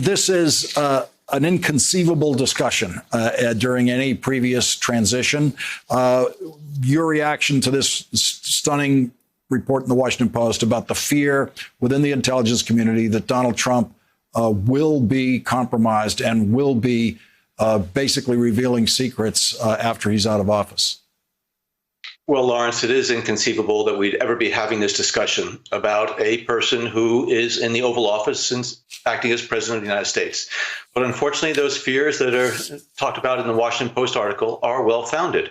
this is an inconceivable discussion during any previous transition. Your reaction to this stunning report in the Washington Post about the fear within the intelligence community that Donald Trump will be compromised and will be basically revealing secrets after he's out of office? Well, Lawrence, it is inconceivable that we'd ever be having this discussion about a person who is in the Oval Office since acting as president of the United States. But unfortunately, those fears that are talked about in the Washington Post article are well-founded.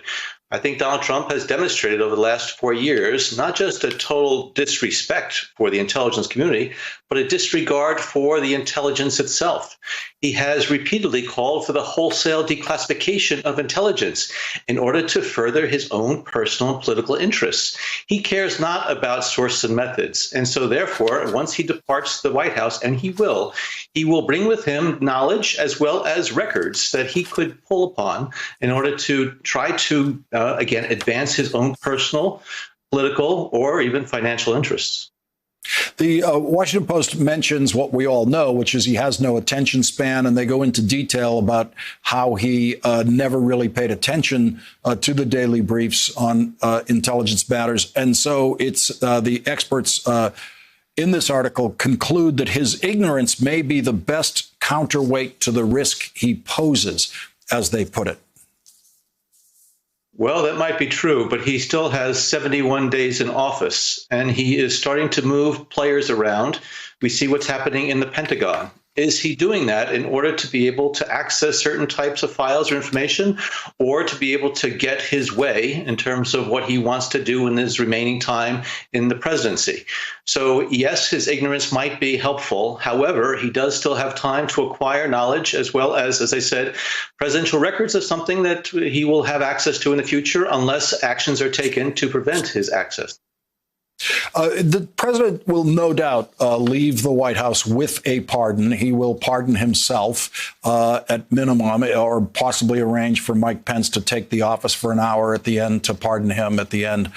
I think Donald Trump has demonstrated over the last 4 years not just a total disrespect for the intelligence community, but a disregard for the intelligence itself. He has repeatedly called for the wholesale declassification of intelligence in order to further his own personal and political interests. He cares not about sources and methods. And so therefore, once he departs the White House, and he will bring with him knowledge as well as records that he could pull upon in order to try to again, advance his own personal, political, or even financial interests. The Washington Post mentions what we all know, which is he has no attention span, and they go into detail about how he never really paid attention to the daily briefs on intelligence matters. And so it's the experts in this article conclude that his ignorance may be the best counterweight to the risk he poses, as they put it. Well, that might be true, but he still has 71 days in office, and he is starting to move players around. We see what's happening in the Pentagon. Is he doing that in order to be able to access certain types of files or information, or to be able to get his way in terms of what he wants to do in his remaining time in the presidency? So, yes, his ignorance might be helpful. However, he does still have time to acquire knowledge, as well as I said, presidential records is something that he will have access to in the future unless actions are taken to prevent his access. The president will no doubt leave the White House with a pardon. He will pardon himself at minimum, or possibly arrange for Mike Pence to take the office for an hour at the end to pardon him at the end.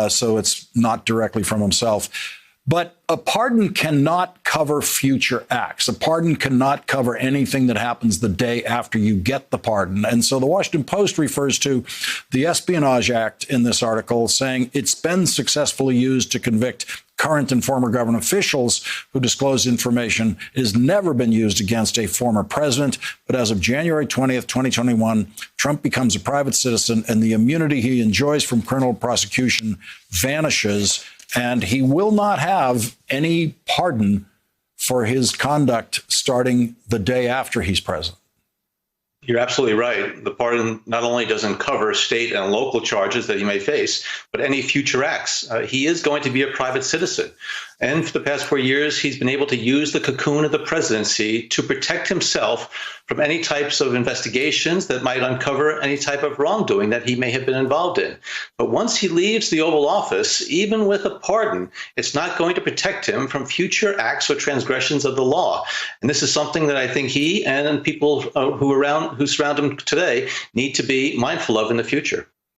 So it's not directly from himself. But a pardon cannot cover future acts. A pardon cannot cover anything that happens the day after you get the pardon. And so the Washington Post refers to the Espionage Act in this article, saying it's been successfully used to convict current and former government officials who disclosed information. It has never been used against a former president. But as of January 20th, 2021, Trump becomes a private citizen, and the immunity he enjoys from criminal prosecution vanishes. And he will not have any pardon for his conduct starting the day after he's president. You're absolutely right. The pardon not only doesn't cover state and local charges that he may face, but any future acts. He is going to be a private citizen. And for the past 4 years, he's been able to use the cocoon of the presidency to protect himself from any types of investigations that might uncover any type of wrongdoing that he may have been involved in. But once he leaves the Oval Office, even with a pardon, it's not going to protect him from future acts or transgressions of the law. And this is something that I think he and people who surround him today need to be mindful of in the future.